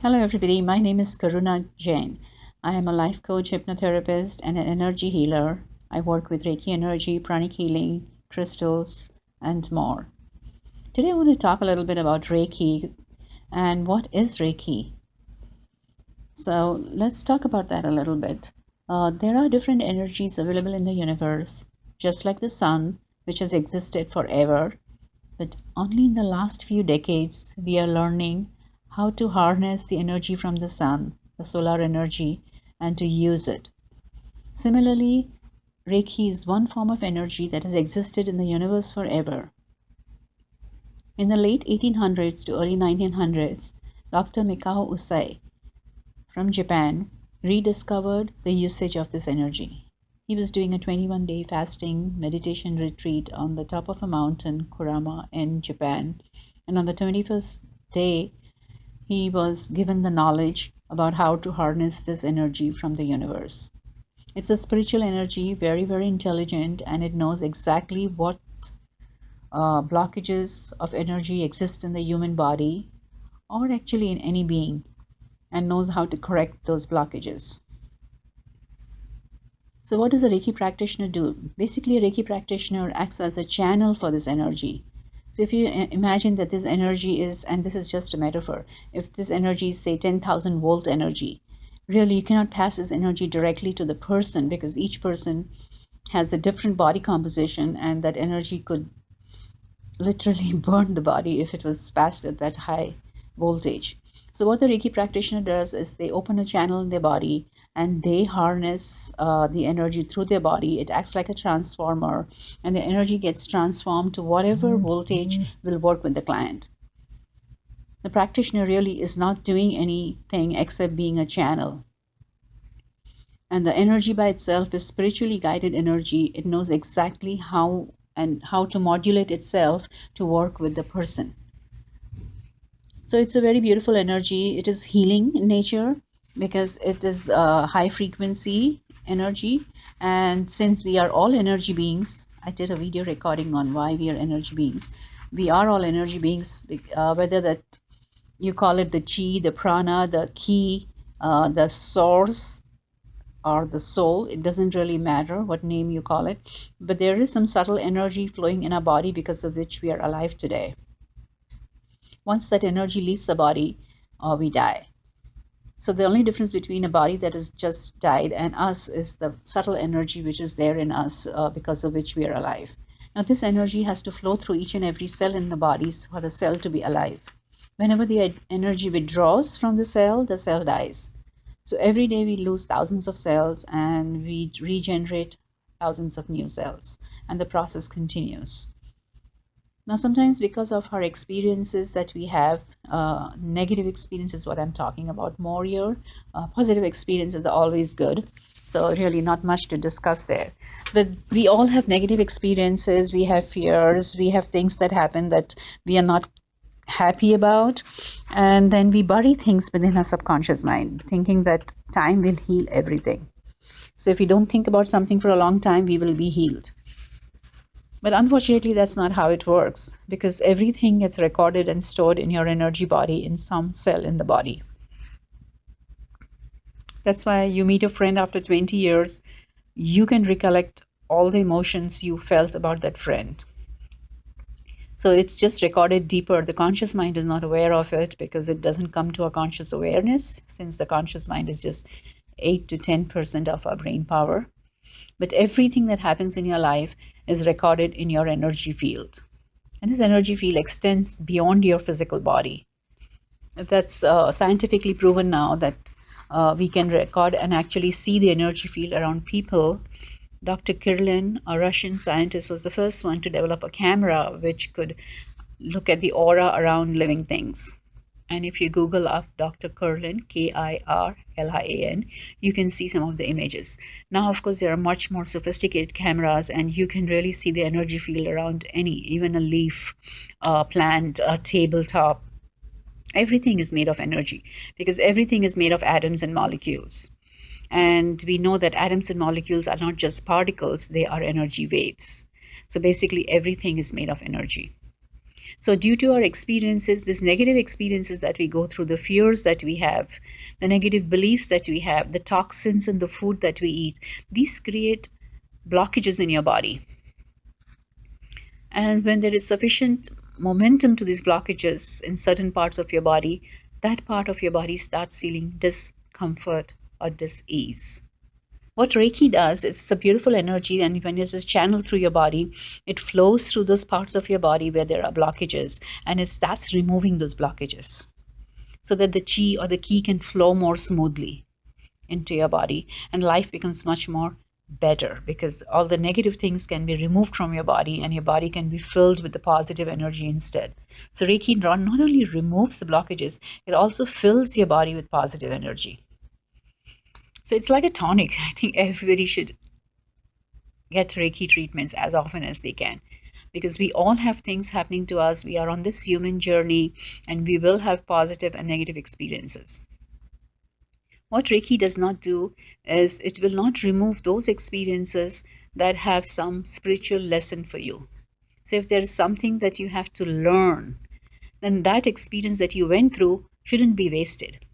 Hello everybody, my name is Karuna Jain. I am a life coach, hypnotherapist, and an energy healer. I work with Reiki energy, pranic healing, crystals, and more. Today I want to talk a little bit about Reiki and what is Reiki. So let's talk about that a little bit. There are different energies available in the universe, just like the sun, which has existed forever. But only in the last few decades, we are learning how to harness the energy from the sun, the solar energy, and to use it. Similarly, Reiki is one form of energy that has existed in the universe forever. In the late 1800s to early 1900s, Dr. Mikao Usai from Japan rediscovered the usage of this energy. He was doing a 21-day fasting meditation retreat on the top of a mountain, Kurama, in Japan. And on the 21st day, he was given the knowledge about how to harness this energy from the universe. It's a spiritual energy, very, very intelligent, and it knows exactly what blockages of energy exist in the human body or actually in any being, and knows how to correct those blockages. So what does a Reiki practitioner do? Basically, a Reiki practitioner acts as a channel for this energy. So if you imagine that this energy is, and this is just a metaphor, if this energy is say 10,000 volt energy, really you cannot pass this energy directly to the person because each person has a different body composition, and that energy could literally burn the body if it was passed at that high voltage. So what the Reiki practitioner does is they open a channel in their body and they harness the energy through their body. It acts like a transformer, and the energy gets transformed to whatever voltage will work with the client. The practitioner really is not doing anything except being a channel. And the energy by itself is spiritually guided energy. It knows exactly how to modulate itself to work with the person. So it's a very beautiful energy. It is healing in nature because it is high frequency energy. And since we are all energy beings, I did a video recording on why we are energy beings. We are all energy beings, whether that you call it the chi, the prana, the ki, the source, or the soul. It doesn't really matter what name you call it. But there is some subtle energy flowing in our body because of which we are alive today. Once that energy leaves the body, we die. So the only difference between a body that has just died and us is the subtle energy which is there in us because of which we are alive. Now this energy has to flow through each and every cell in the body for the cell to be alive. Whenever the energy withdraws from the cell dies. So every day we lose thousands of cells and we regenerate thousands of new cells, and the process continues. Now, sometimes because of our experiences that we have, negative experiences, what I'm talking about more here, positive experiences are always good. So really not much to discuss there. But we all have negative experiences, we have fears, we have things that happen that we are not happy about. And then we bury things within our subconscious mind, thinking that time will heal everything. So if we don't think about something for a long time, we will be healed. But unfortunately, that's not how it works, because everything gets recorded and stored in your energy body in some cell in the body. That's why you meet a friend after 20 years, you can recollect all the emotions you felt about that friend. So it's just recorded deeper. The conscious mind is not aware of it because it doesn't come to a conscious awareness, since the conscious mind is just 8 to 10% of our brain power. But everything that happens in your life is recorded in your energy field. And this energy field extends beyond your physical body. That's scientifically proven now that we can record and actually see the energy field around people. Dr. Kirlian, a Russian scientist, was the first one to develop a camera which could look at the aura around living things. And if you Google up Dr. Kirlian, Kirlian, you can see some of the images. Now, of course, there are much more sophisticated cameras, and you can really see the energy field around even a leaf, a plant, a tabletop. Everything is made of energy because everything is made of atoms and molecules. And we know that atoms and molecules are not just particles, they are energy waves. So basically, everything is made of energy. So due to our experiences, these negative experiences that we go through, the fears that we have, the negative beliefs that we have, the toxins in the food that we eat, these create blockages in your body. And when there is sufficient momentum to these blockages in certain parts of your body, that part of your body starts feeling discomfort or dis-ease. What Reiki does, it's a beautiful energy, and when it is channeled through your body, it flows through those parts of your body where there are blockages, and it starts removing those blockages so that the chi or the ki can flow more smoothly into your body, and life becomes much more better because all the negative things can be removed from your body and your body can be filled with the positive energy instead. So Reiki not only removes the blockages, it also fills your body with positive energy. So it's like a tonic. I think everybody should get Reiki treatments as often as they can, because we all have things happening to us. We are on this human journey and we will have positive and negative experiences. What Reiki does not do is it will not remove those experiences that have some spiritual lesson for you. So if there is something that you have to learn, then that experience that you went through shouldn't be wasted.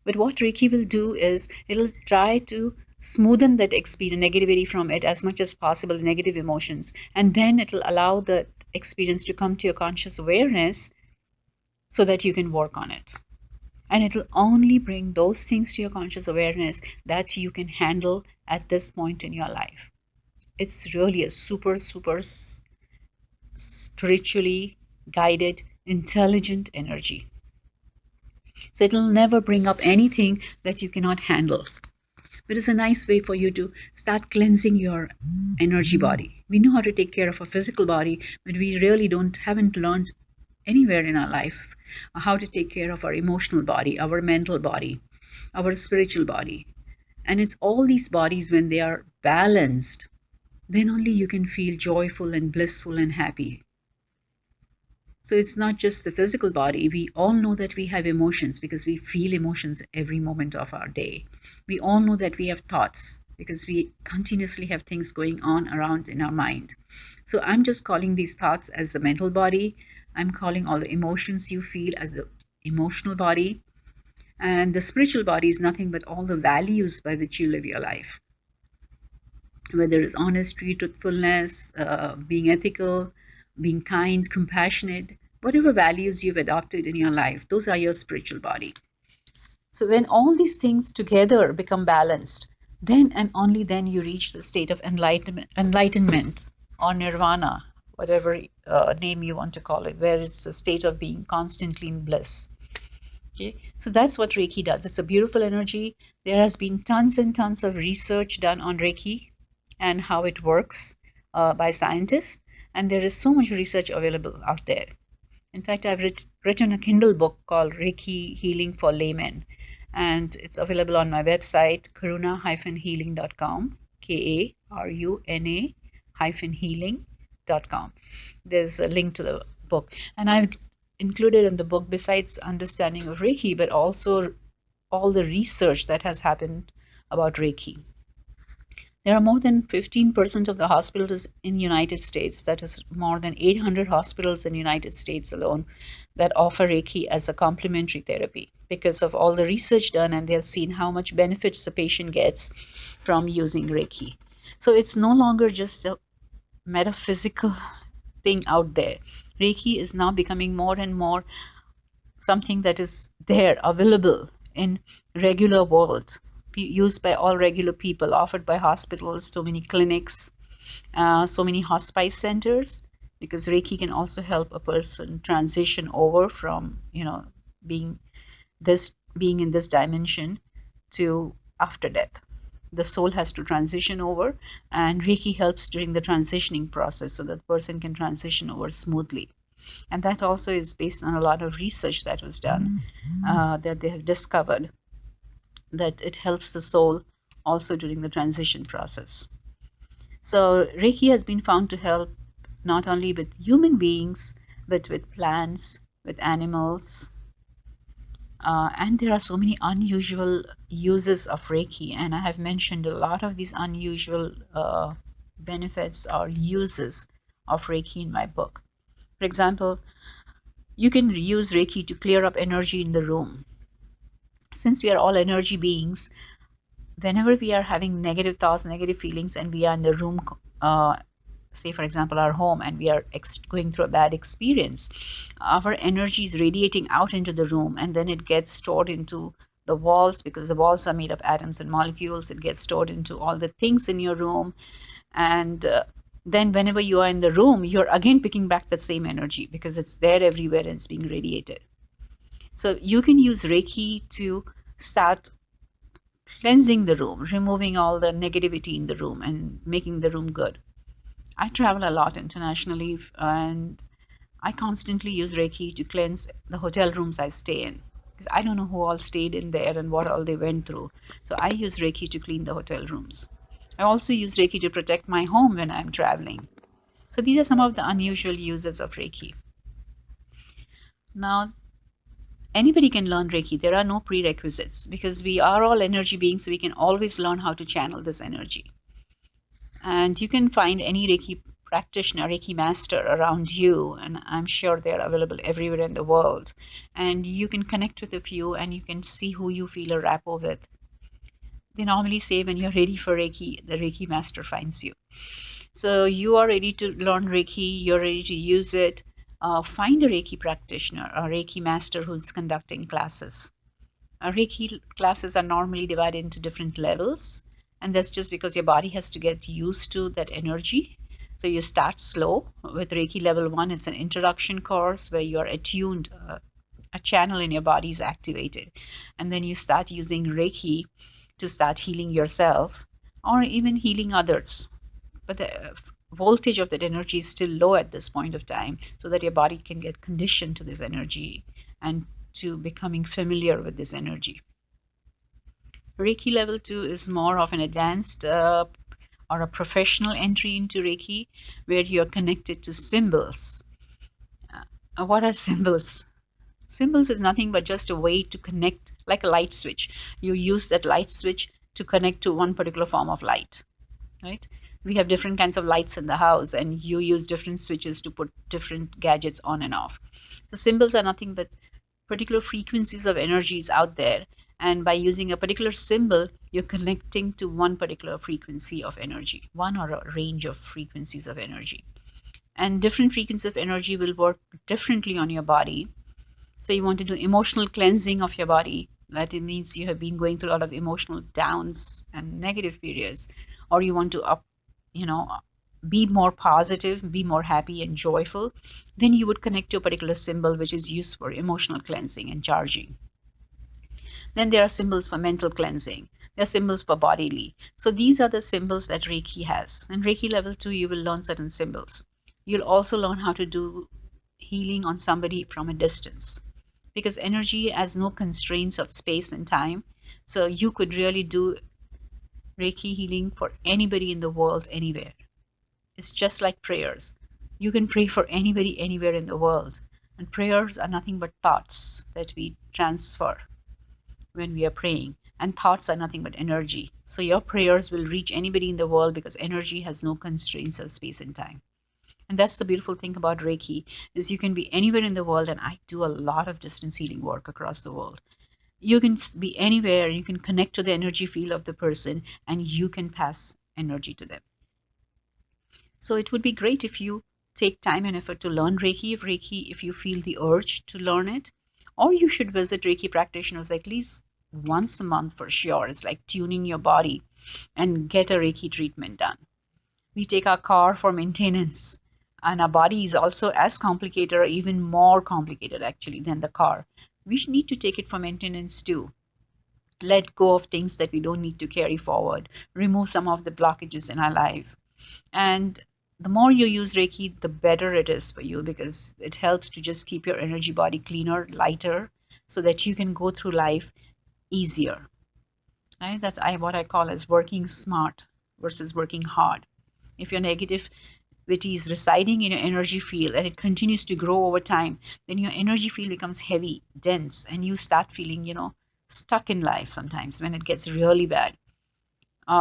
But what Reiki will do is it'll try to smoothen that experience, negativity from it as much as possible, negative emotions, and then it'll allow the experience to come to your conscious awareness so that you can work on it. And it will only bring those things to your conscious awareness that you can handle at this point in your life. It's really a super spiritually guided, intelligent energy. So it'll never bring up anything that you cannot handle. But it's a nice way for you to start cleansing your energy body. We know how to take care of our physical body, but we really haven't learned anywhere in our life how to take care of our emotional body, our mental body, our spiritual body. And it's all these bodies, when they are balanced, then only you can feel joyful and blissful and happy. So it's not just the physical body. We all know that we have emotions because we feel emotions every moment of our day. We all know that we have thoughts because we continuously have things going on around in our mind. So I'm just calling these thoughts as the mental body. I'm calling all the emotions you feel as the emotional body. And the spiritual body is nothing but all the values by which you live your life. Whether it's honesty, truthfulness, being ethical, being kind, compassionate, whatever values you've adopted in your life, those are your spiritual body. So when all these things together become balanced, then and only then you reach the state of enlightenment or nirvana, whatever name you want to call it, where it's a state of being constantly in bliss. Okay, so that's what Reiki does. It's a beautiful energy. There has been tons and tons of research done on Reiki and how it works by scientists. And there is so much research available out there. In fact, I've written a Kindle book called Reiki Healing for Laymen. And it's available on my website, karuna-healing.com, karuna-healing.com. There's a link to the book. And I've included in the book, besides understanding of Reiki, but also all the research that has happened about Reiki. There are more than 15% of the hospitals in the United States, that is more than 800 hospitals in the United States alone, that offer Reiki as a complementary therapy because of all the research done, and they've seen how much benefits the patient gets from using Reiki. So it's no longer just a metaphysical thing out there. Reiki is now becoming more and more something that is there, available in regular world, used by all regular people, offered by hospitals, so many clinics, so many hospice centers, because Reiki can also help a person transition over from, being in this dimension to after death. The soul has to transition over, and Reiki helps during the transitioning process so that the person can transition over smoothly. And that also is based on a lot of research that was done, that they have discovered that it helps the soul also during the transition process. So Reiki has been found to help not only with human beings, but with plants, with animals. And there are so many unusual uses of Reiki, and I have mentioned a lot of these unusual benefits or uses of Reiki in my book. For example, you can use Reiki to clear up energy in the room. Since we are all energy beings, whenever we are having negative thoughts, negative feelings, and we are in the room, say for example our home, and we are going through a bad experience, our energy is radiating out into the room, and then it gets stored into the walls, because the walls are made of atoms and molecules. It gets stored into all the things in your room, and then whenever you are in the room, you're again picking back that same energy because it's there everywhere and it's being radiated. So you can use Reiki to start cleansing the room, removing all the negativity in the room and making the room good. I travel a lot internationally, and I constantly use Reiki to cleanse the hotel rooms I stay in, because I don't know who all stayed in there and what all they went through. So I use Reiki to clean the hotel rooms. I also use Reiki to protect my home when I'm traveling. So these are some of the unusual uses of Reiki. Now, anybody can learn Reiki. There are no prerequisites because we are all energy beings, so we can always learn how to channel this energy. And you can find any Reiki practitioner, Reiki master around you, and I'm sure they're available everywhere in the world. And you can connect with a few and you can see who you feel a rapport with. They normally say when you're ready for Reiki, the Reiki master finds you. So you are ready to learn Reiki, you're ready to use it. Find a Reiki practitioner, a Reiki master who's conducting classes. Reiki classes are normally divided into different levels, and that's just because your body has to get used to that energy. So you start slow with Reiki level 1. It's an introduction course where you are attuned, a channel in your body is activated, and then you start using Reiki to start healing yourself or even healing others. But the voltage of that energy is still low at this point of time, so that your body can get conditioned to this energy and to becoming familiar with this energy. Reiki level 2 is more of an advanced or a professional entry into Reiki, where you're connected to symbols. What are symbols? Symbols is nothing but just a way to connect, like a light switch. You use that light switch to connect to one particular form of light, right? We have different kinds of lights in the house, and you use different switches to put different gadgets on and off. So symbols are nothing but particular frequencies of energies out there, and by using a particular symbol, you're connecting to one particular frequency of energy, one or a range of frequencies of energy. And different frequencies of energy will work differently on your body. So you want to do emotional cleansing of your body. That it means you have been going through a lot of emotional downs and negative periods, or you want to be more positive, be more happy and joyful, then you would connect to a particular symbol which is used for emotional cleansing and charging. Then there are symbols for mental cleansing. There are symbols for bodily. So these are the symbols that Reiki has. In Reiki level 2, you will learn certain symbols. You'll also learn how to do healing on somebody from a distance, because energy has no constraints of space and time. So you could really do Reiki healing for anybody in the world, anywhere. It's just like prayers. You can pray for anybody, anywhere in the world. And prayers are nothing but thoughts that we transfer when we are praying. And thoughts are nothing but energy. So your prayers will reach anybody in the world because energy has no constraints of space and time. And that's the beautiful thing about Reiki, is you can be anywhere in the world, and I do a lot of distance healing work across the world. You can be anywhere, you can connect to the energy field of the person, and you can pass energy to them. So it would be great if you take time and effort to learn Reiki, if you feel the urge to learn it. Or you should visit Reiki practitioners at least once a month for sure. It's like tuning your body, and get a Reiki treatment done. We take our car for maintenance, and our body is also as complicated, or even more complicated actually, than the car. We need to take it for maintenance too. Let go of things that we don't need to carry forward. Remove some of the blockages in our life. And the more you use Reiki, the better it is for you, because it helps to just keep your energy body cleaner, lighter, so that you can go through life easier. Right? That's what I call as working smart versus working hard. If your negativity is residing in your energy field and it continues to grow over time, then your energy field becomes heavy, dense, and you start feeling, stuck in life sometimes when it gets really bad.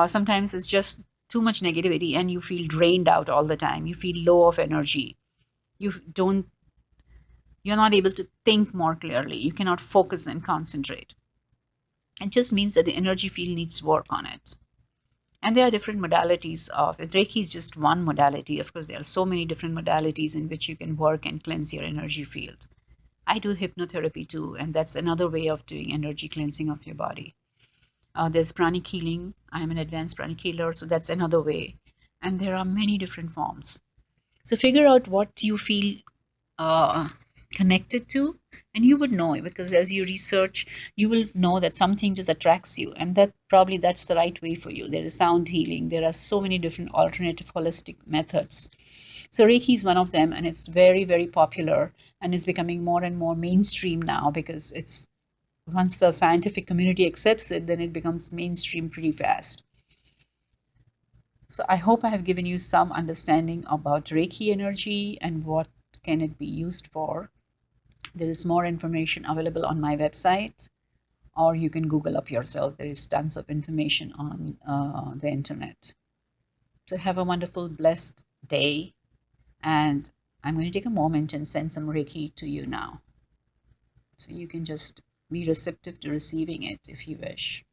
Sometimes it's just too much negativity and you feel drained out all the time. You feel low of energy. you're not able to think more clearly. You cannot focus and concentrate. It just means that the energy field needs work on it. And there are different modalities of it. Reiki is just one modality. Of course, there are so many different modalities in which you can work and cleanse your energy field. I do hypnotherapy too, and that's another way of doing energy cleansing of your body. There's pranic healing. I'm an advanced pranic healer, so that's another way. And there are many different forms. So figure out what you feel uh, connected to, and you would know, because as you research, you will know that something just attracts you, and that's the right way for you. There is sound healing. There are so many different alternative holistic methods. So Reiki is one of them, and it's very, very popular, and it's becoming more and more mainstream now, because it's once the scientific community accepts it, then it becomes mainstream pretty fast. So I hope I have given you some understanding about Reiki energy and what can it be used for. There is more information available on my website, or you can Google up yourself. There is tons of information on the internet. So have a wonderful, blessed day. And I'm going to take a moment and send some Reiki to you now. So you can just be receptive to receiving it if you wish.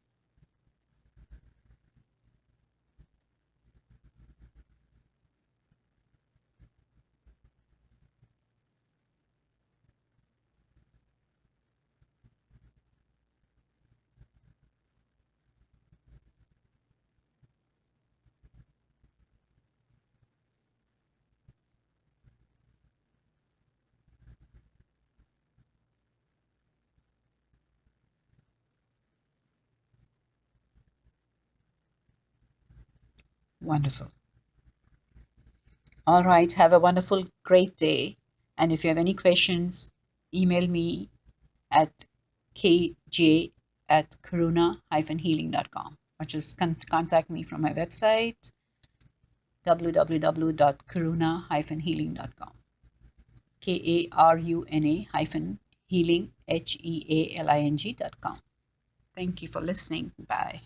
Wonderful. All right. Have a wonderful, great day. And if you have any questions, email me at kj@karuna-healing.com, or just contact me from my website, www.karuna-healing.com. KARUNA-healing, HEALING.com. Thank you for listening. Bye.